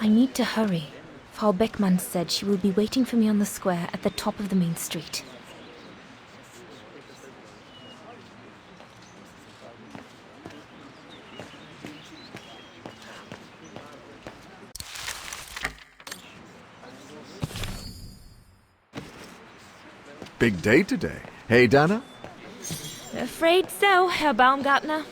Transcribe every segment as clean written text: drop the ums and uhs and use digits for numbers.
I need to hurry. Frau Beckmann said she will be waiting for me on the square at the top of the main street. Big day today. Hey, Dana? Afraid so, Herr Baumgartner.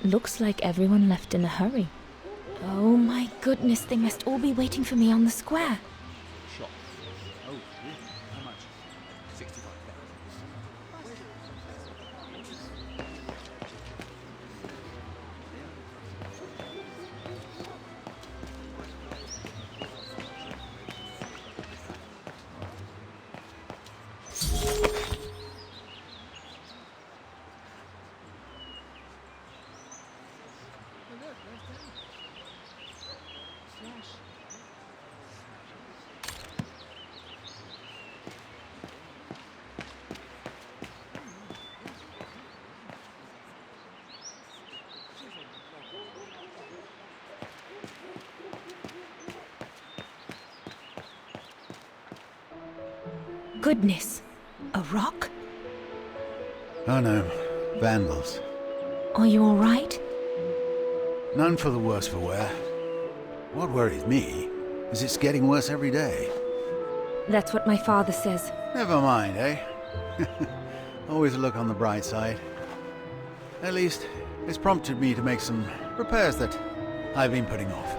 Looks like everyone left in a hurry. Oh my goodness, they must all be waiting for me on the square. Shop. Oh, really? How much? 65. Goodness, a rock? Oh no, vandals. Are you all right? None for the worse for wear. What worries me is it's getting worse every day. That's what my father says. Never mind, eh? Always look on the bright side. At least, it's prompted me to make some repairs that I've been putting off.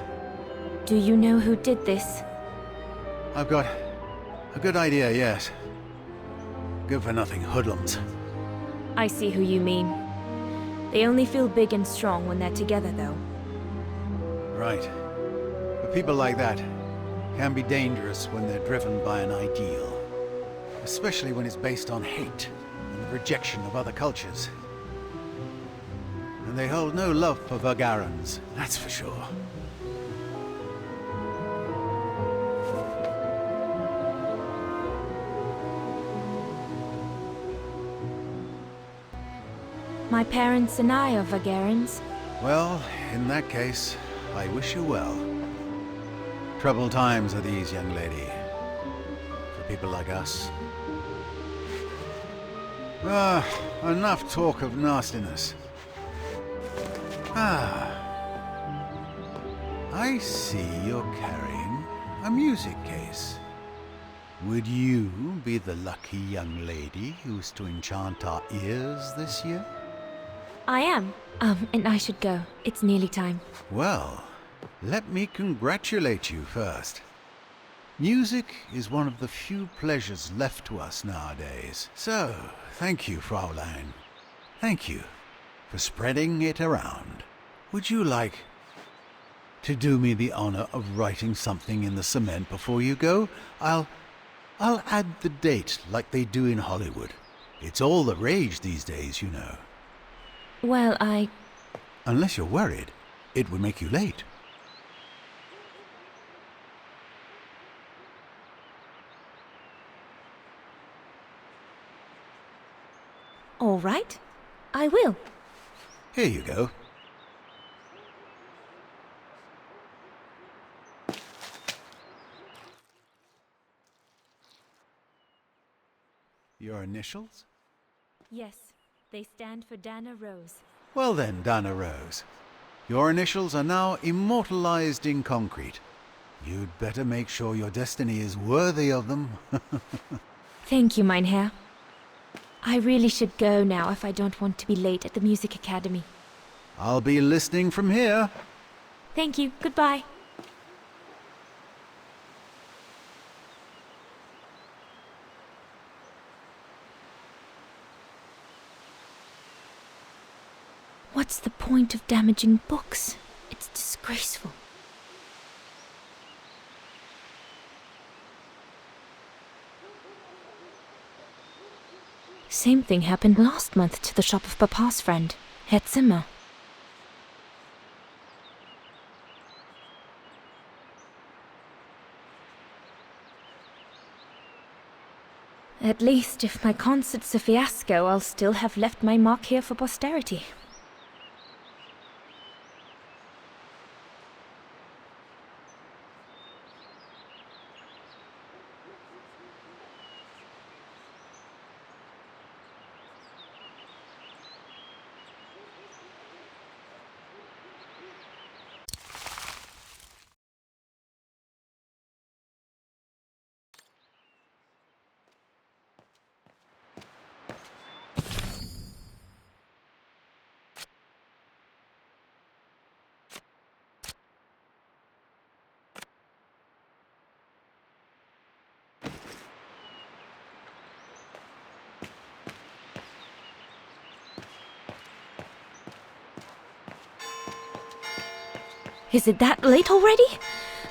Do you know who did this? I've got a good idea, yes. Good-for-nothing hoodlums. I see who you mean. They only feel big and strong when they're together, though. Right. But people like that can be dangerous when they're driven by an ideal. Especially when it's based on hate and the rejection of other cultures. And they hold no love for Vagarans, that's for sure. My parents and I are Vagarans. Well, in that case, I wish you well. Troubled times are these, young lady. For people like us. Enough talk of nastiness. I see you're carrying a music case. Would you be the lucky young lady who's to enchant our ears this year? I am. And I should go. It's nearly time. Well, let me congratulate you first. Music is one of the few pleasures left to us nowadays. So, thank you, Fraulein. Thank you for spreading it around. Would you like to do me the honor of writing something in the cement before you go? I'll add the date like they do in Hollywood. It's all the rage these days, you know. Well, Unless you're worried, it would make you late. All right. I will. Here you go. Your initials? Yes, they stand for Dana Rose. Well then, Dana Rose. Your initials are now immortalized in concrete. You'd better make sure your destiny is worthy of them. Thank you, mein Herr. I really should go now if I don't want to be late at the music academy. I'll be listening from here. Thank you. Goodbye. What's the point of damaging books? It's disgraceful. Same thing happened last month to the shop of Papa's friend, Herr Zimmer. At least, if my concert's a fiasco, I'll still have left my mark here for posterity. Is it that late already?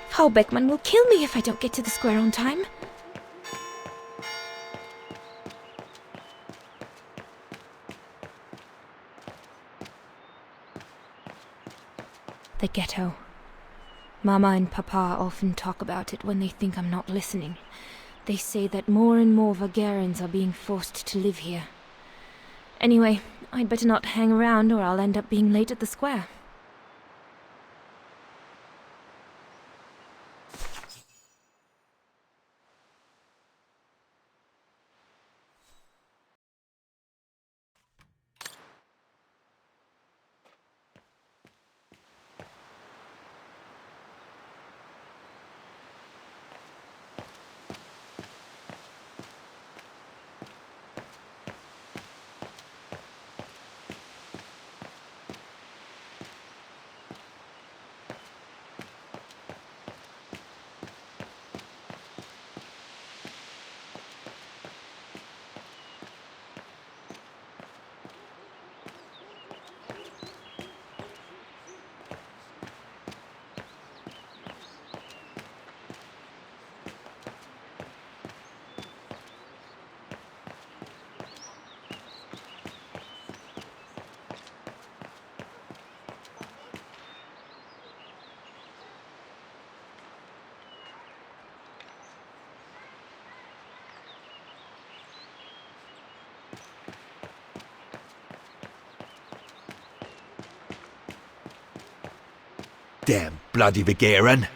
Frau Beckmann will kill me if I don't get to the square on time. The ghetto. Mama and Papa often talk about it when they think I'm not listening. They say that more and more Vagarans are being forced to live here. Anyway, I'd better not hang around or I'll end up being late at the square. Damn bloody Vagaran!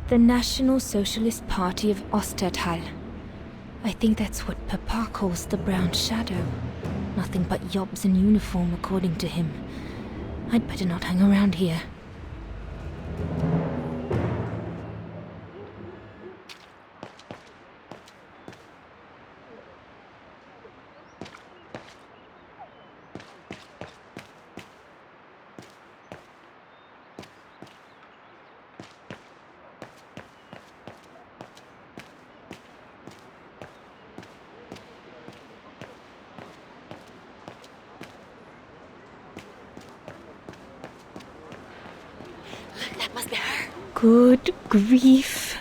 The National Socialist Party of Ostertal. I think that's what Papa calls the Brown Shadow. Nothing but yobs in uniform, according to him. I'd better not hang around here. That must be her. Good grief.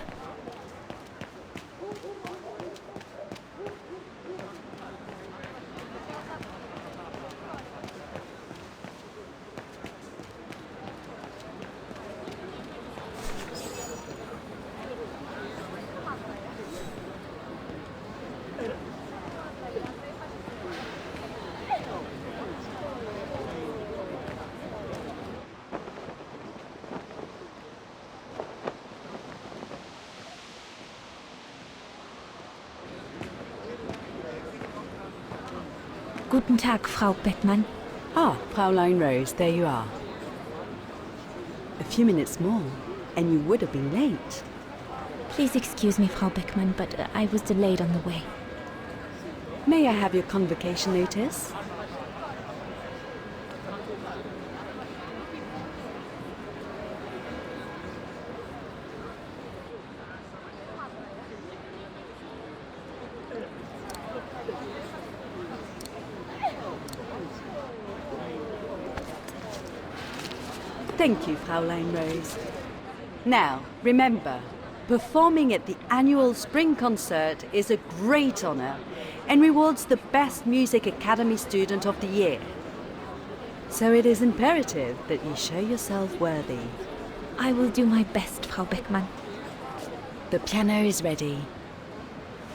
Guten Tag, Frau Beckmann. Ah, Fraulein Rose, there you are. A few minutes more, and you would have been late. Please excuse me, Frau Beckmann, but I was delayed on the way. May I have your convocation notice? Thank you, Fraulein Rose. Now, remember, performing at the annual spring concert is a great honor and rewards the best Music Academy student of the year. So it is imperative that you show yourself worthy. I will do my best, Frau Beckmann. The piano is ready.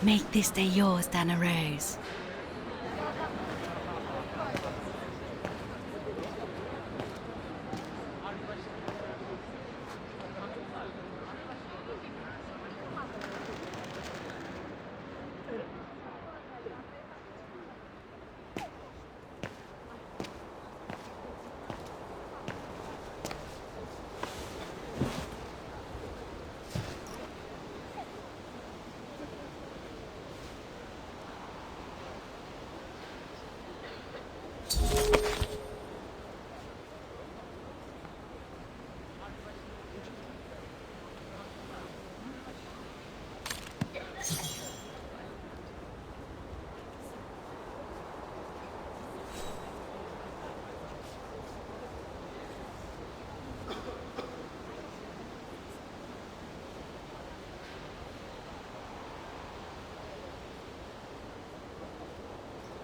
Make this day yours, Dana Rose.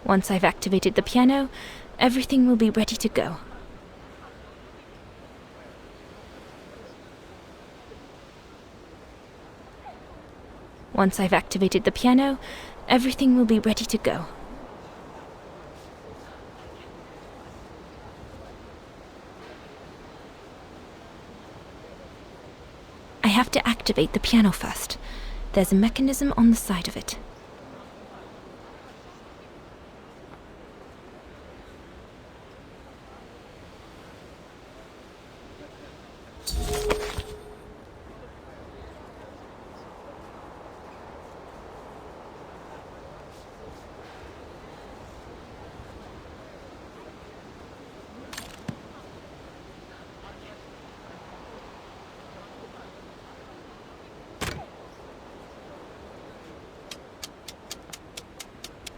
Once I've activated the piano, everything will be ready to go. Once I've activated the piano, everything will be ready to go. I have to activate the piano first. There's a mechanism on the side of it.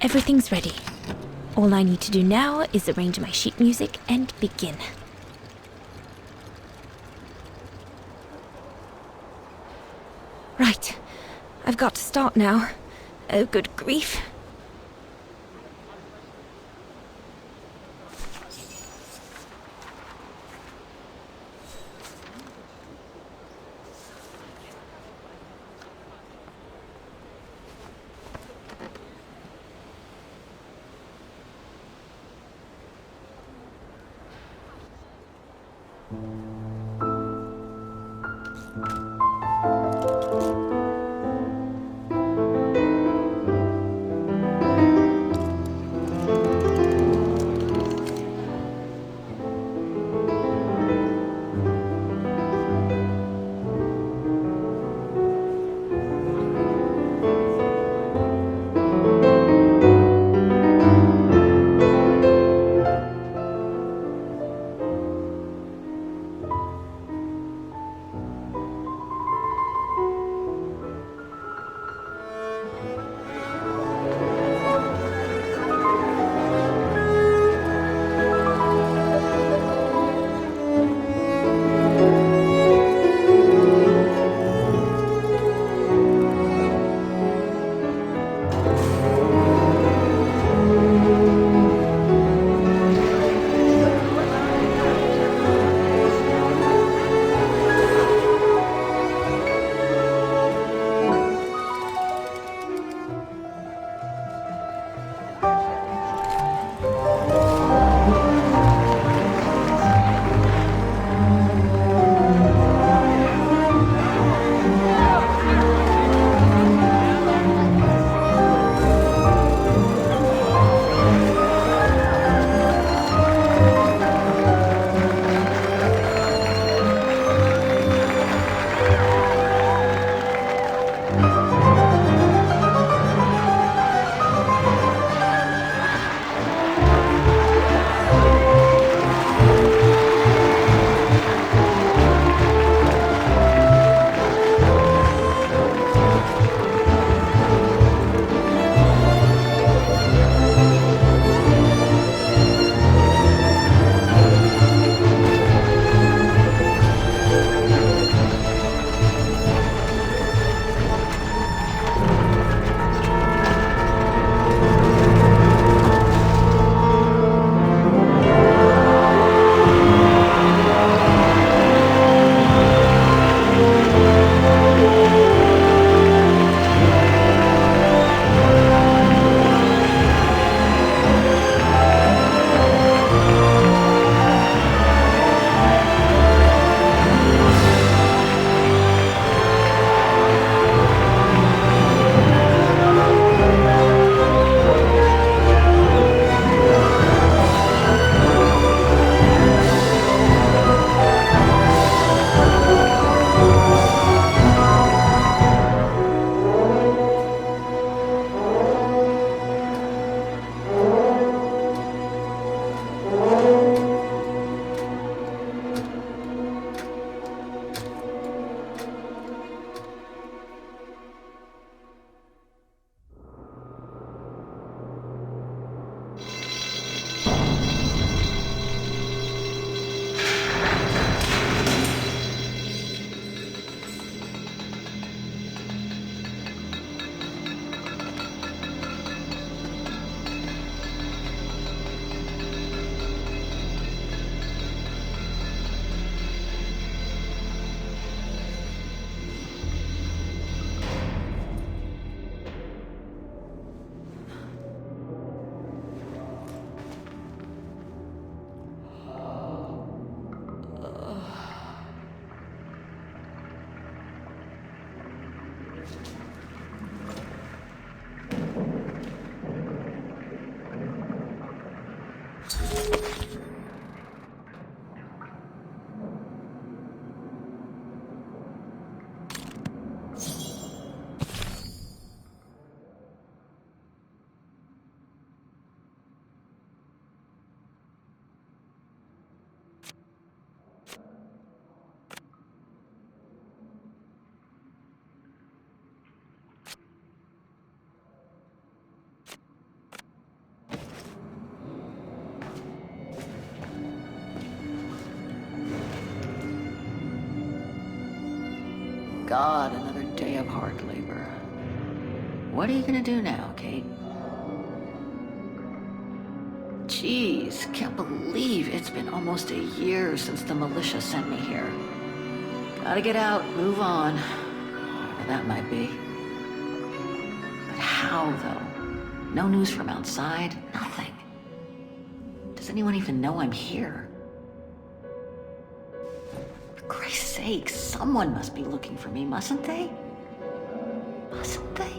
Everything's ready. All I need to do now is arrange my sheet music and begin. Right. I've got to start now. Oh, good grief. God, another day of hard labor. What are you gonna do now, Kate? Jeez, can't believe it's been almost a year since the militia sent me here. Gotta get out, move on. Whatever that might be. But how, though? No news from outside, nothing. Does anyone even know I'm here? For Christ's sake, someone must be looking for me, mustn't they? Mustn't they?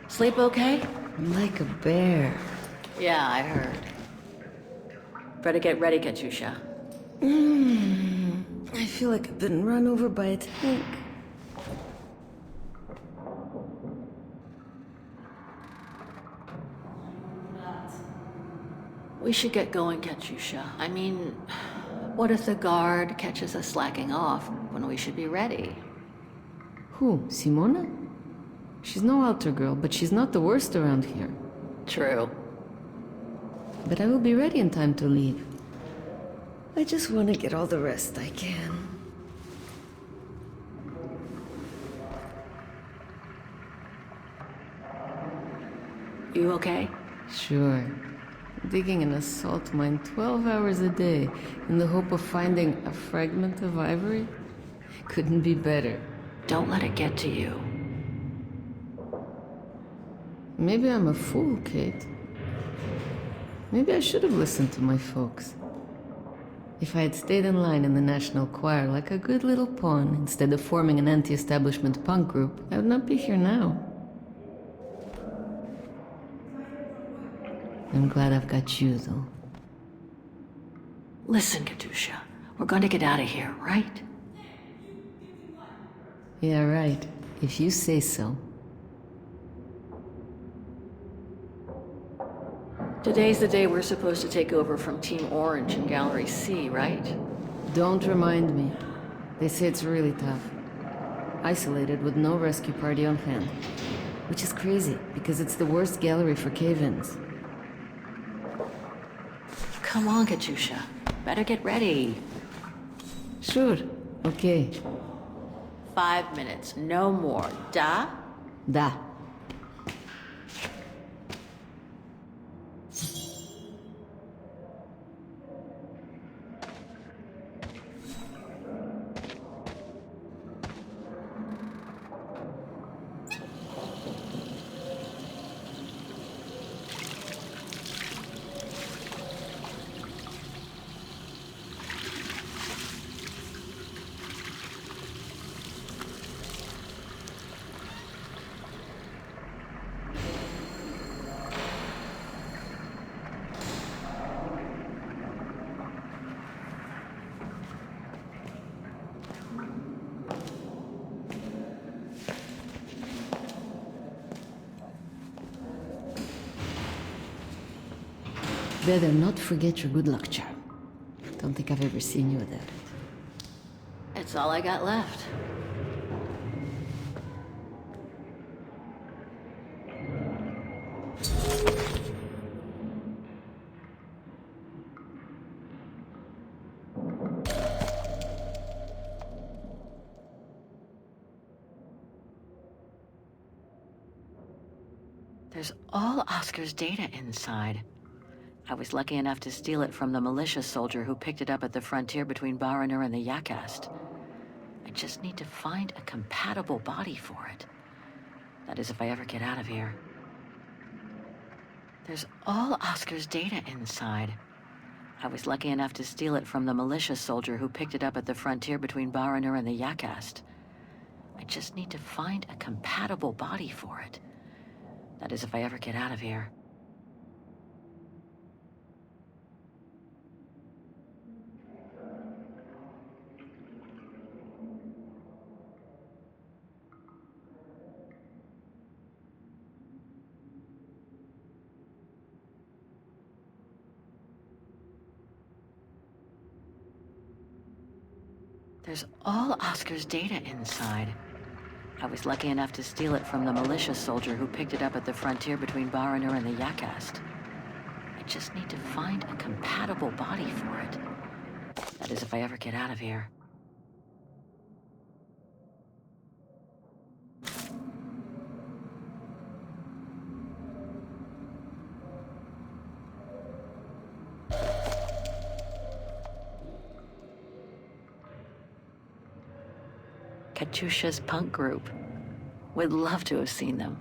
Sleep okay? Like a bear. Yeah, I heard. Better get ready, Katyusha. I feel like I've been run over by a tank. We should get going, Katyusha. I mean, what if the guard catches us slacking off when we should be ready? Who? Simona? She's no altar girl, but she's not the worst around here. True. But I will be ready in time to leave. I just want to get all the rest I can. You okay? Sure. Digging an assault mine 12 hours a day in the hope of finding a fragment of ivory? Couldn't be better. Don't let it get to you. Maybe I'm a fool, Kate. Maybe I should have listened to my folks. If I had stayed in line in the National Choir like a good little pawn instead of forming an anti-establishment punk group, I would not be here now. I'm glad I've got you, though. Listen, Katyusha. We're going to get out of here, right? Yeah, right. If you say so. Today's the day we're supposed to take over from Team Orange in Gallery C, right? Don't remind me. They say it's really tough. Isolated with no rescue party on hand. Which is crazy, because it's the worst gallery for cave-ins. Come on, Katyusha. Better get ready. Sure. Okay. 5 minutes, no more. Da? Da. Better not forget your good luck charm. Don't think I've ever seen you without it. It's all I got left. There's all Oscar's data inside. I was lucky enough to steal it from the militia soldier who picked it up at the frontier between Baranur and the Yakast. I just need to find a compatible body for it. That is, if I ever get out of here. There's all Oscar's data inside. I was lucky enough to steal it from the militia soldier who picked it up at the frontier between Baranur and the Yakast. I just need to find a compatible body for it. That is, if I ever get out of here. There's all Oscar's data inside. I was lucky enough to steal it from the militia soldier who picked it up at the frontier between Baranur and the Yakast. I just need to find a compatible body for it. That is, if I ever get out of here. Katusha's punk group. Would love to have seen them.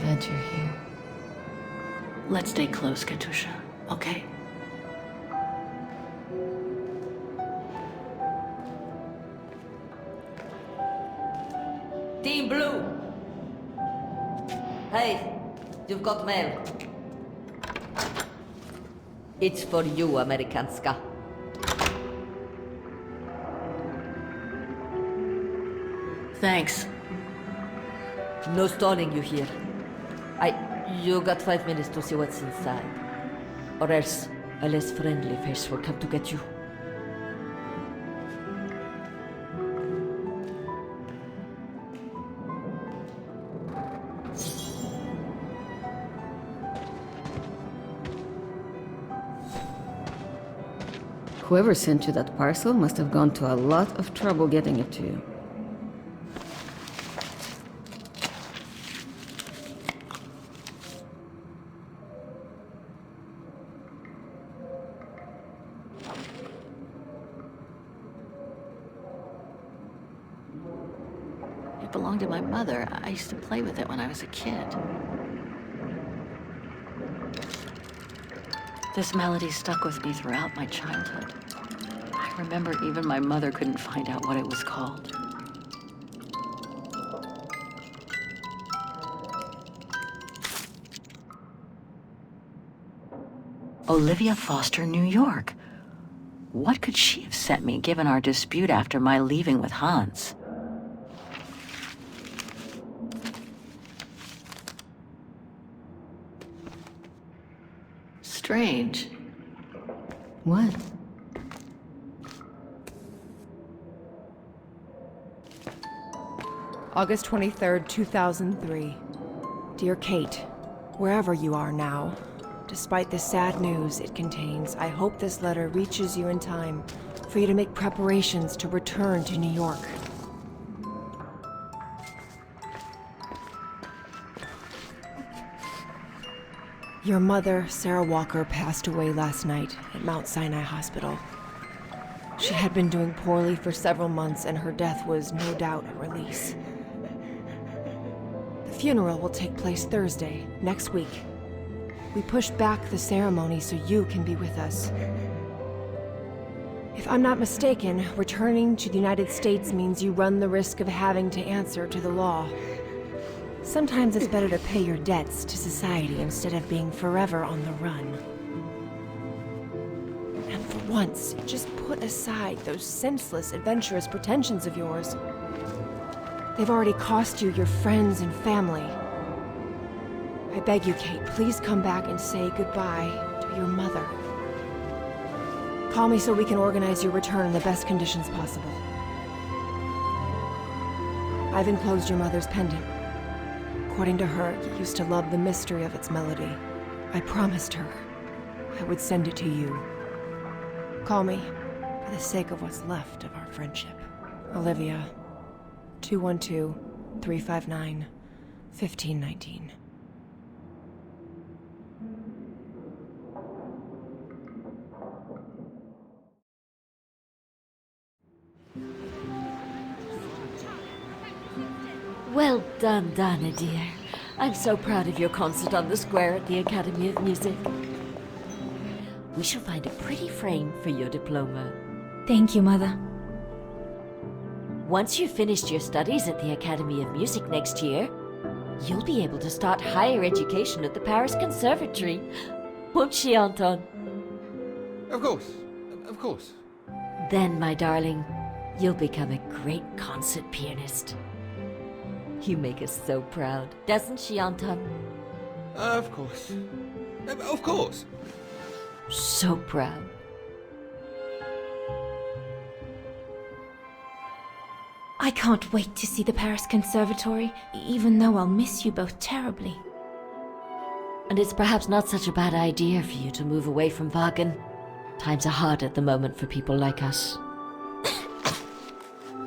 Glad you're here. Let's stay close, Katusha, okay? Team Blue! Hey, you've got mail. It's for you, Amerikanska. Thanks. No stalling you here. You got 5 minutes to see what's inside. Or else, a less friendly face will come to get you. Whoever sent you that parcel must have gone to a lot of trouble getting it to you. It belonged to my mother. I used to play with it when I was a kid. This melody stuck with me throughout my childhood. I remember even my mother couldn't find out what it was called. Olivia Foster, New York. What could she have sent me given our dispute after my leaving with Hans? Strange. What? August 23rd, 2003. Dear Kate, wherever you are now, despite the sad news it contains, I hope this letter reaches you in time for you to make preparations to return to New York. Your mother, Sarah Walker, passed away last night at Mount Sinai Hospital. She had been doing poorly for several months, and her death was no doubt a release. The funeral will take place Thursday, next week. We pushed back the ceremony so you can be with us. If I'm not mistaken, returning to the United States means you run the risk of having to answer to the law. Sometimes it's better to pay your debts to society instead of being forever on the run. And for once, just put aside those senseless, adventurous pretensions of yours. They've already cost you your friends and family. I beg you, Kate, please come back and say goodbye to your mother. Call me so we can organize your return in the best conditions possible. I've enclosed your mother's pendant. According to her, you used to love the mystery of its melody. I promised her I would send it to you. Call me, for the sake of what's left of our friendship. Olivia, 212-359-1519. Well done, Dana, dear. I'm so proud of your concert on the square at the Academy of Music. We shall find a pretty frame for your diploma. Thank you, Mother. Once you've finished your studies at the Academy of Music next year, you'll be able to start higher education at the Paris Conservatory. Won't she, Anton? Of course. Of course. Then, my darling, you'll become a great concert pianist. You make us so proud, doesn't she, Anton? Of course. Of course. So proud. I can't wait to see the Paris Conservatory, even though I'll miss you both terribly. And it's perhaps not such a bad idea for you to move away from Wagen. Times are hard at the moment for people like us.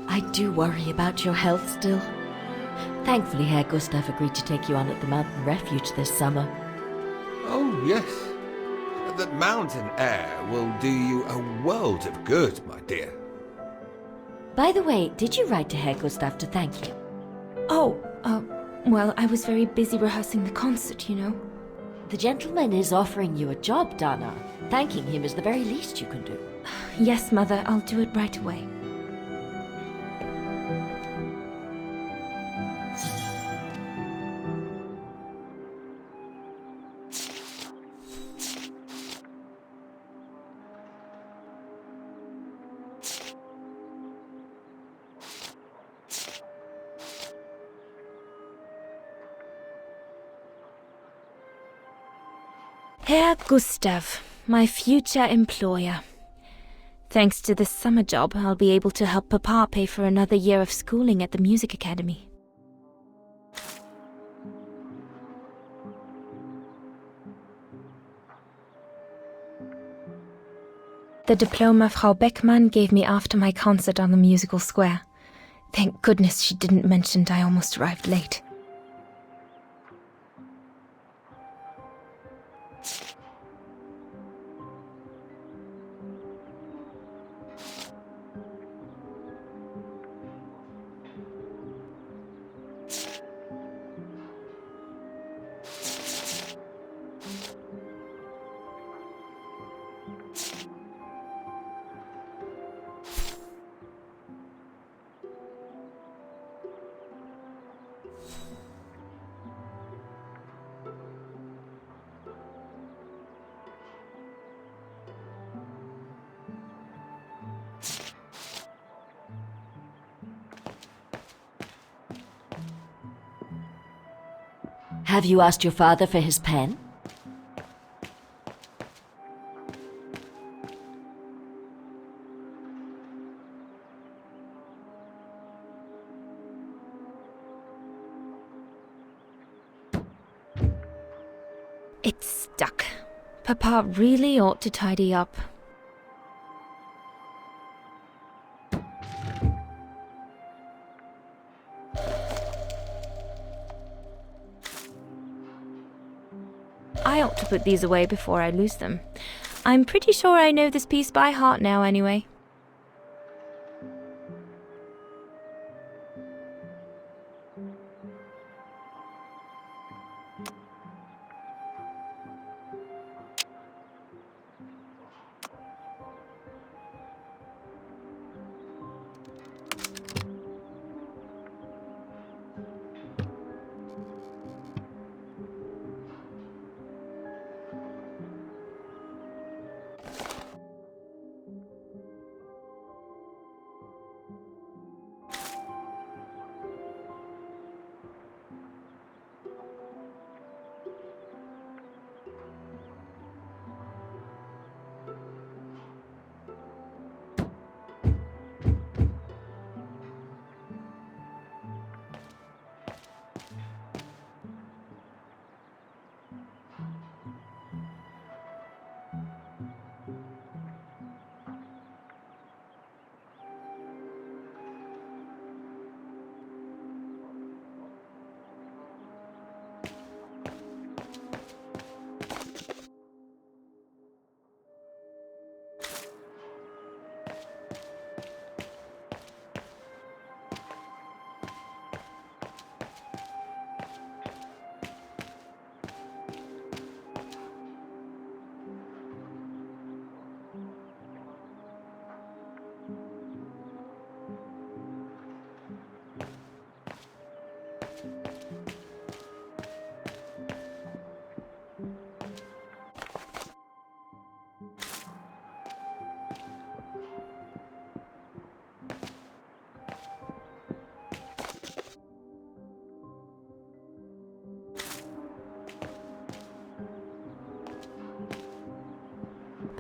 I do worry about your health still. Thankfully, Herr Gustav agreed to take you on at the mountain refuge this summer. Oh, yes. That mountain air will do you a world of good, my dear. By the way, did you write to Herr Gustav to thank you? Oh, well, I was very busy rehearsing the concert, you know. The gentleman is offering you a job, Dana. Thanking him is the very least you can do. Yes, Mother, I'll do it right away. Herr Gustav, my future employer. Thanks to this summer job, I'll be able to help Papa pay for another year of schooling at the music academy. The diploma Frau Beckmann gave me after my concert on the musical square. Thank goodness she didn't mention I almost arrived late. Have you asked your father for his pen? It's stuck. Papa really ought to tidy up. I ought to put these away before I lose them. I'm pretty sure I know this piece by heart now anyway.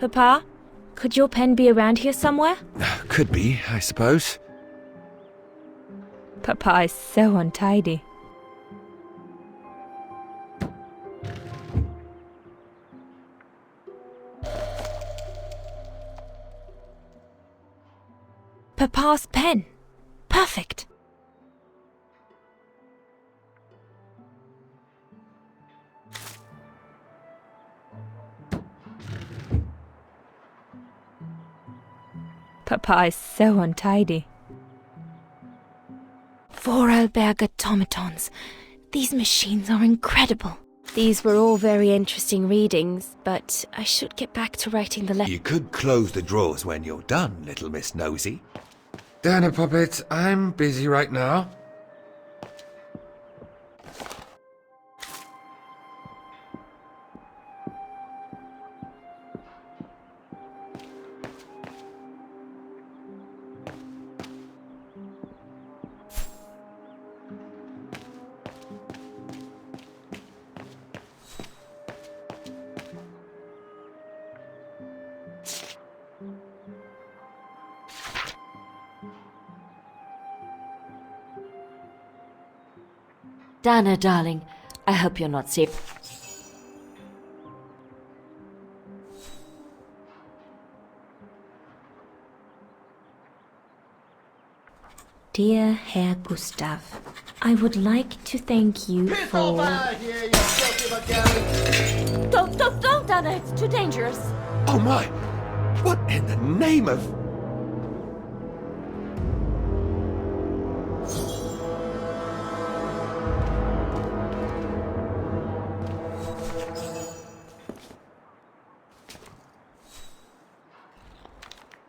Papa, could your pen be around here somewhere? Could be, I suppose. Papa is so untidy. Papa's pen. Perfect. Papa is so untidy. Vorarlberg automatons. These machines are incredible. These were all very interesting readings, but I should get back to writing the letter. You could close the drawers when you're done, little Miss Nosy. Dana Puppet, I'm busy right now. Dana, darling, I hope you're not sick. Dear Herr Gustav, I would like to thank you for... Don't, Dana, it's too dangerous. Oh my! What in the name of...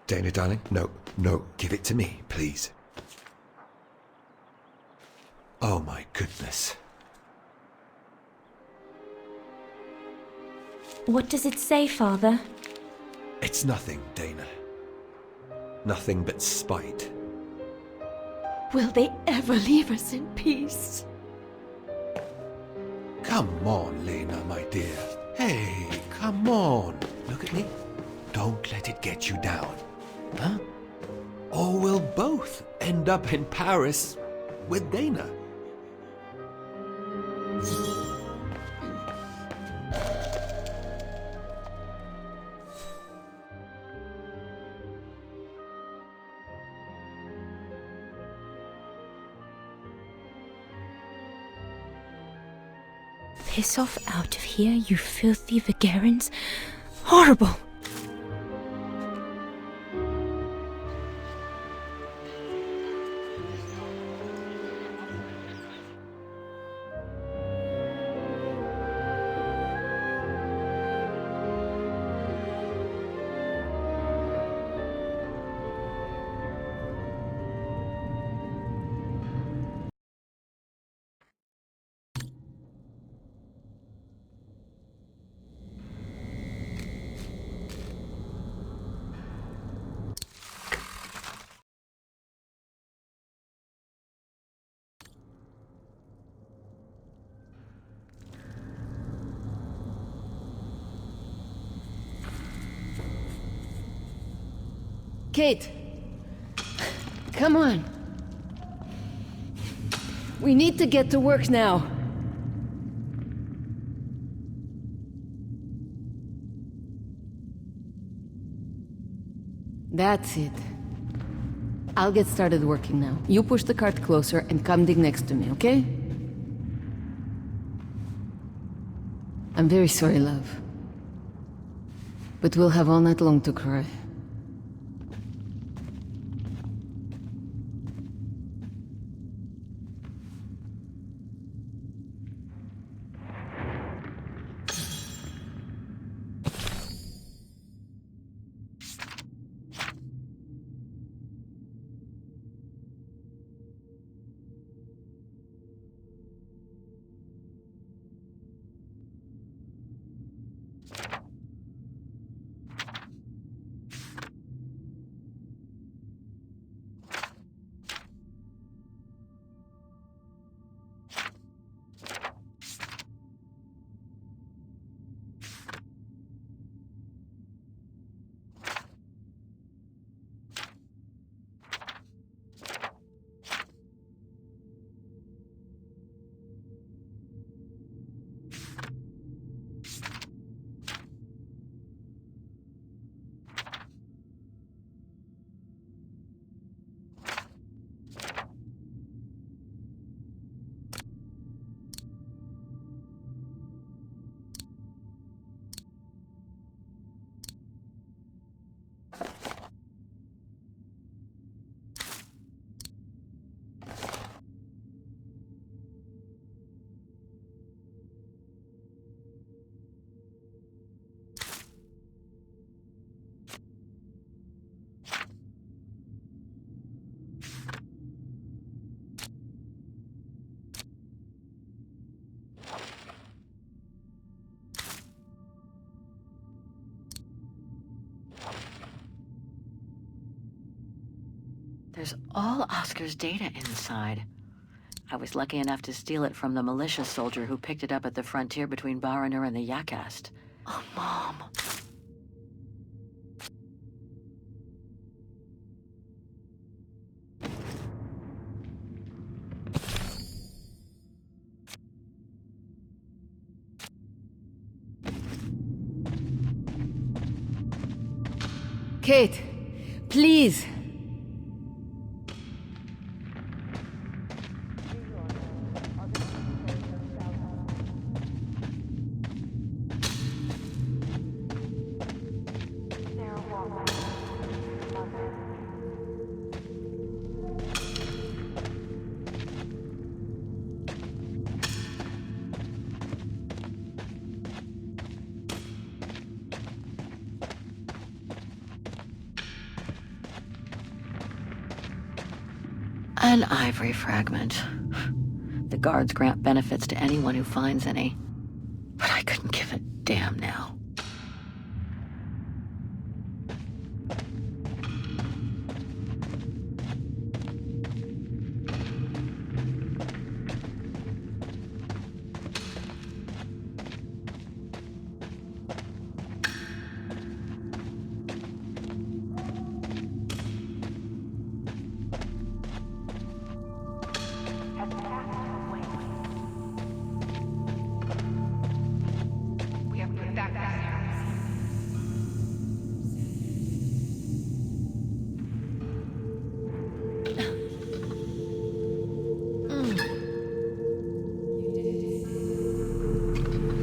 Dana, darling, no, give it to me, please. Oh my goodness. What does it say, Father? It's nothing, Dana. Nothing but spite. Will they ever leave us in peace? Come on, Lena, my dear. Hey, come on. Look at me. Don't let it get you down. Huh? Or we'll both end up in Paris with Dana. Piss off out of here, you filthy Vagarans. Horrible! Kate! Come on! We need to get to work now. That's it. I'll get started working now. You push the cart closer and come dig next to me, okay? I'm very sorry, love. But we'll have all night long to cry. There's all Oscar's data inside. I was lucky enough to steal it from the militia soldier who picked it up at the frontier between Baranur and the Yakast. Oh, Mom. Kate, please. An ivory fragment. The guards grant benefits to anyone who finds any. But I couldn't give a damn now.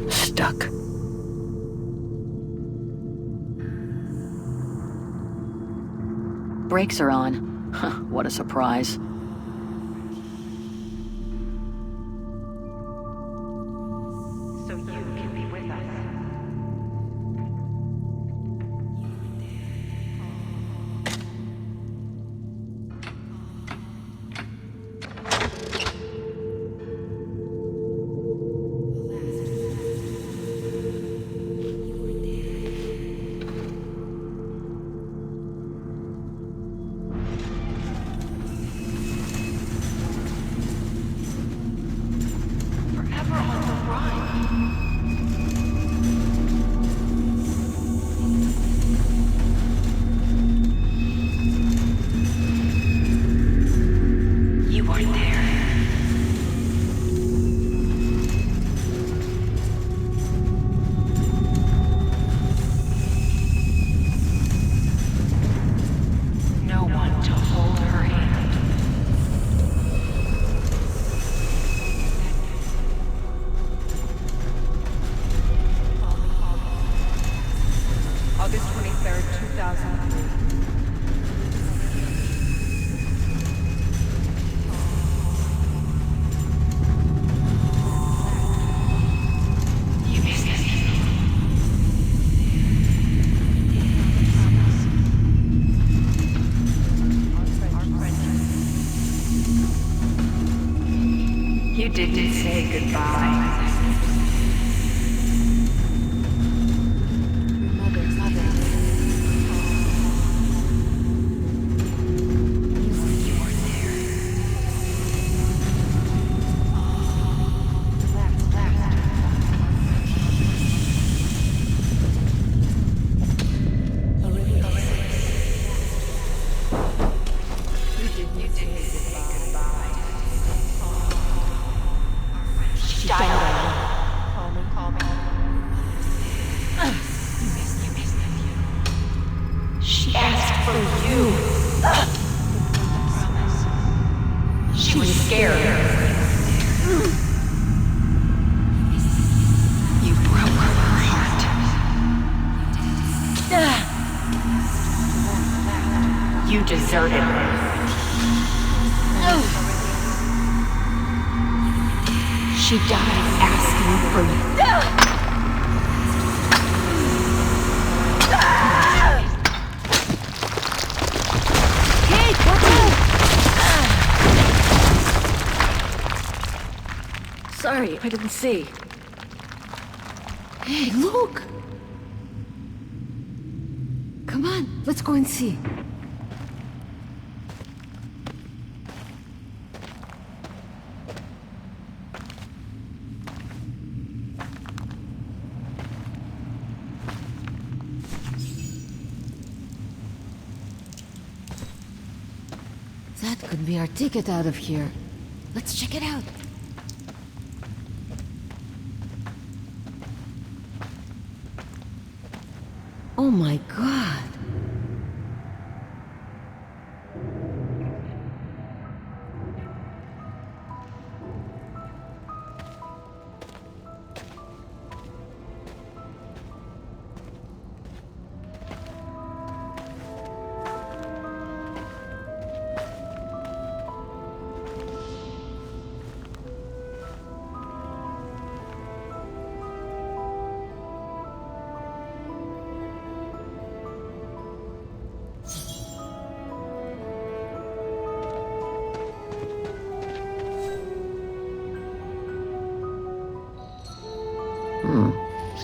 Stuck. Brakes are on. Huh, what a surprise. So you can be with us. August 23rd, 2003. You didn't say goodbye. She asked for you. She was scared. You broke her heart. You deserted her. She died asking for you. Sorry, I didn't see. Hey, look! Come on, let's go and see. That could be our ticket out of here. Let's check it out. Oh my god.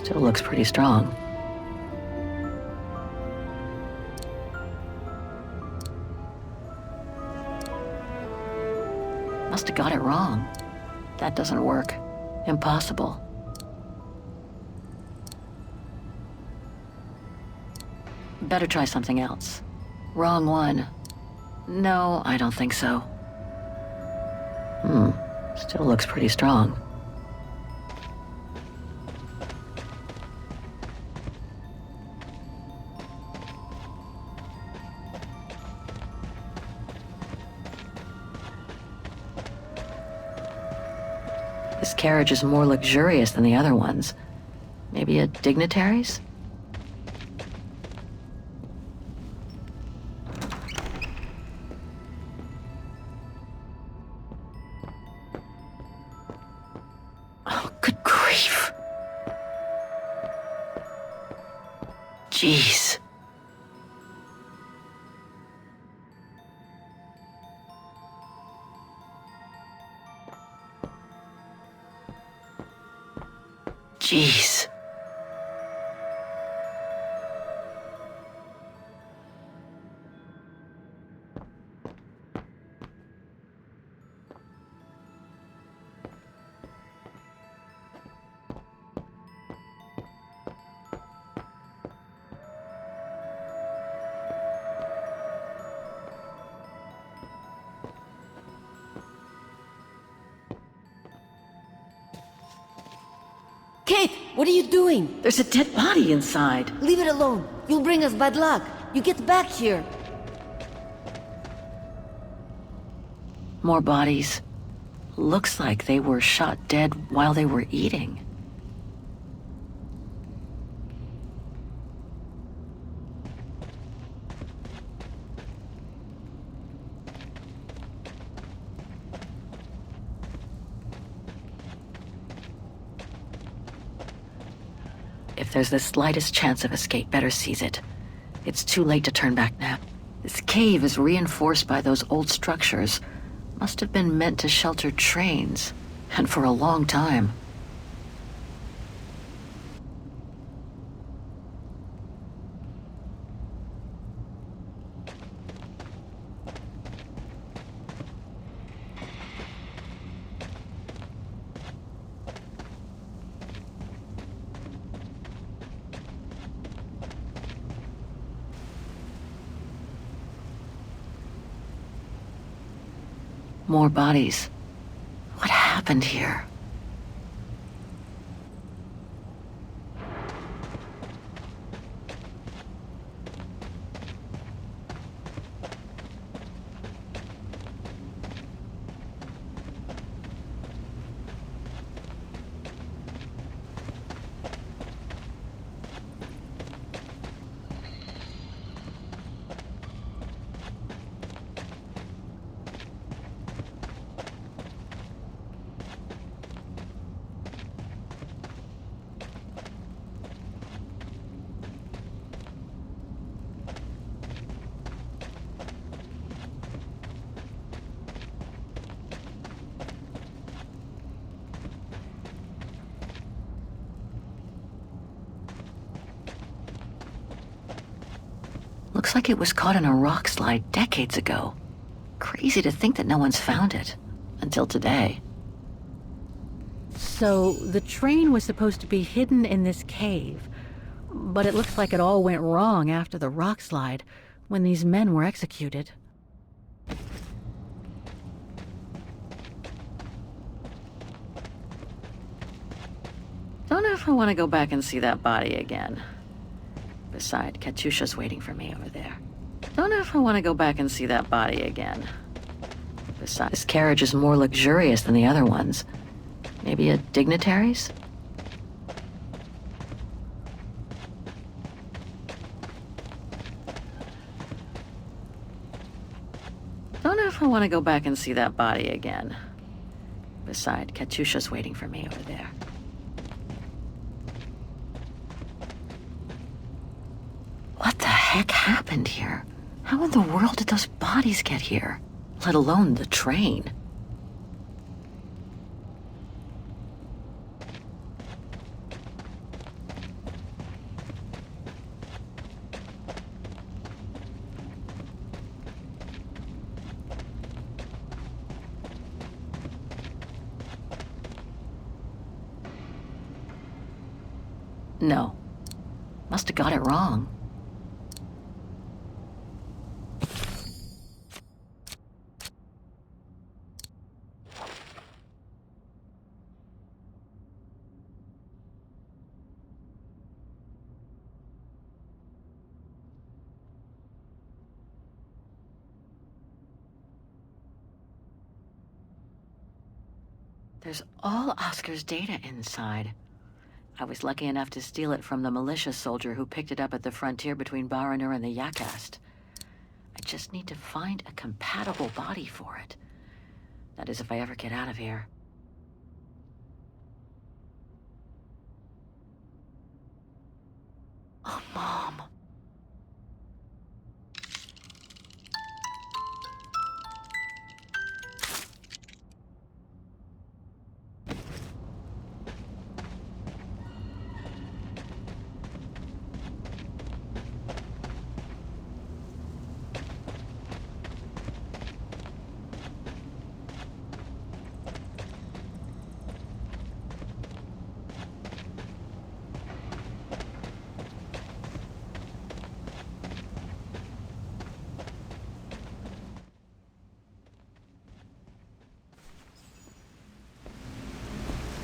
Still looks pretty strong. Must have got it wrong. That doesn't work. Impossible. Better try something else. Wrong one. No, I don't think so. Still looks pretty strong. This carriage is more luxurious than the other ones. Maybe a dignitary's? Oh, good grief. Jeez. Jeez. Kate, what are you doing? There's a dead body inside. Leave it alone. You'll bring us bad luck. You get back here. More bodies. Looks like they were shot dead while they were eating. If there's the slightest chance of escape, better seize it. It's too late to turn back now. This cave is reinforced by those old structures. Must have been meant to shelter trains, and for a long time. More bodies. What happened here? Looks like it was caught in a rock slide decades ago. Crazy to think that no one's found it. Until today. So, the train was supposed to be hidden in this cave, but it looks like it all went wrong after the rock slide, when these men were executed. Don't know if I want to go back and see that body again. Besides, Katyusha's waiting for me over there. Don't know if I want to go back and see that body again. Besides, this carriage is more luxurious than the other ones. Maybe a dignitary's? Don't know if I want to go back and see that body again. Besides, Katyusha's waiting for me over there. What the heck happened here? How in the world did those bodies get here? Let alone the train. No. Must have got it wrong. There's all Oscar's data inside. I was lucky enough to steal it from the militia soldier who picked it up at the frontier between Baranur and the Yakast. I just need to find a compatible body for it. That is, if I ever get out of here. Oh, Mom.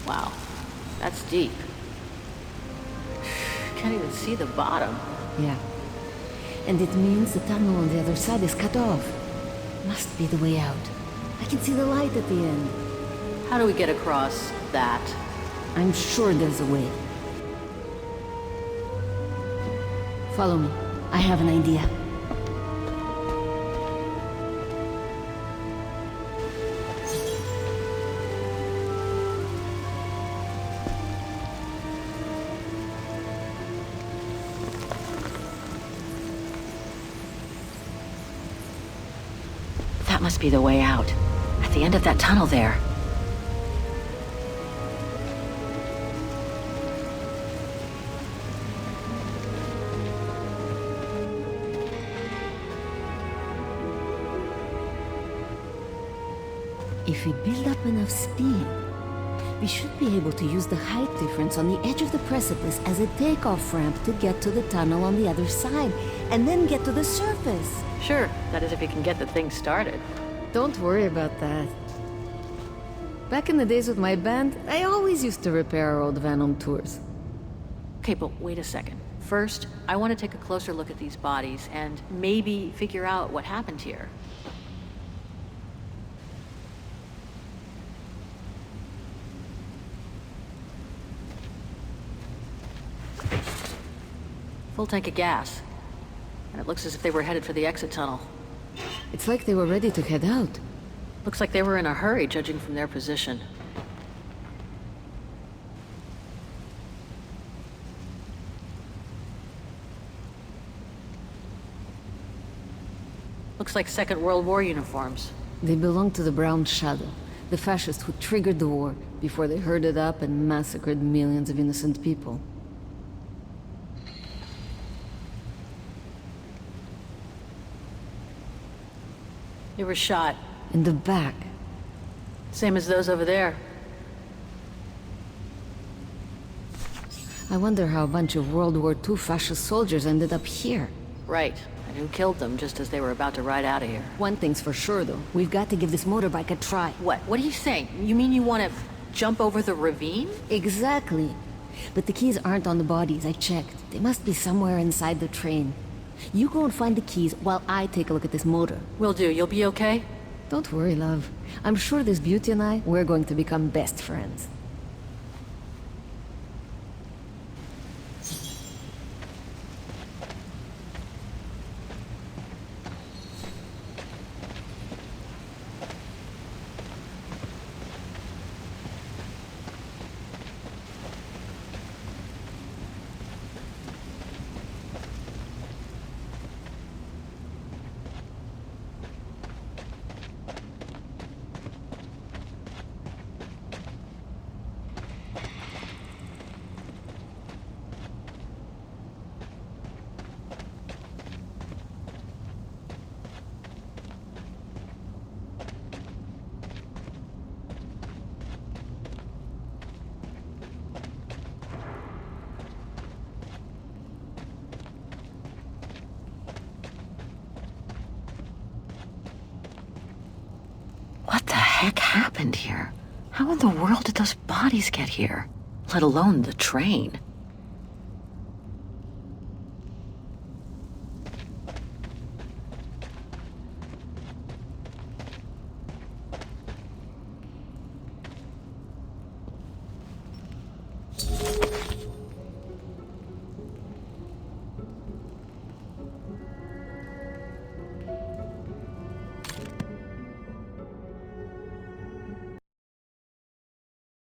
Wow, that's deep. Can't even see the bottom. Yeah. And it means the tunnel on the other side is cut off. Must be the way out. I can see the light at the end. How do we get across that? I'm sure there's a way. Follow me. I have an idea. That must be the way out. At the end of that tunnel there. If we build up enough speed, we should be able to use the height difference on the edge of the precipice as a takeoff ramp to get to the tunnel on the other side, and then get to the surface. Sure, that is if you can get the thing started. Don't worry about that. Back in the days with my band, I always used to repair our old van on tours. Okay, but wait a second. First, I want to take a closer look at these bodies and maybe figure out what happened here. Full tank of gas. And it looks as if they were headed for the exit tunnel. It's like they were ready to head out. Looks like they were in a hurry, judging from their position. Looks like Second World War uniforms. They belong to the Brown Shadow, the fascists who triggered the war before they herded up and massacred millions of innocent people. They were shot. In the back. Same as those over there. I wonder how a bunch of World War II fascist soldiers ended up here. Right. And who killed them just as they were about to ride out of here. One thing's for sure, though. We've got to give this motorbike a try. What? What are you saying? You mean you want to jump over the ravine? Exactly. But the keys aren't on the bodies, I checked. They must be somewhere inside the train. You go and find the keys while I take a look at this motor. Will do. You'll be okay? Don't worry, love. I'm sure this beauty and I, we're going to become best friends. What the heck happened here? How in the world did those bodies get here? Let alone the train.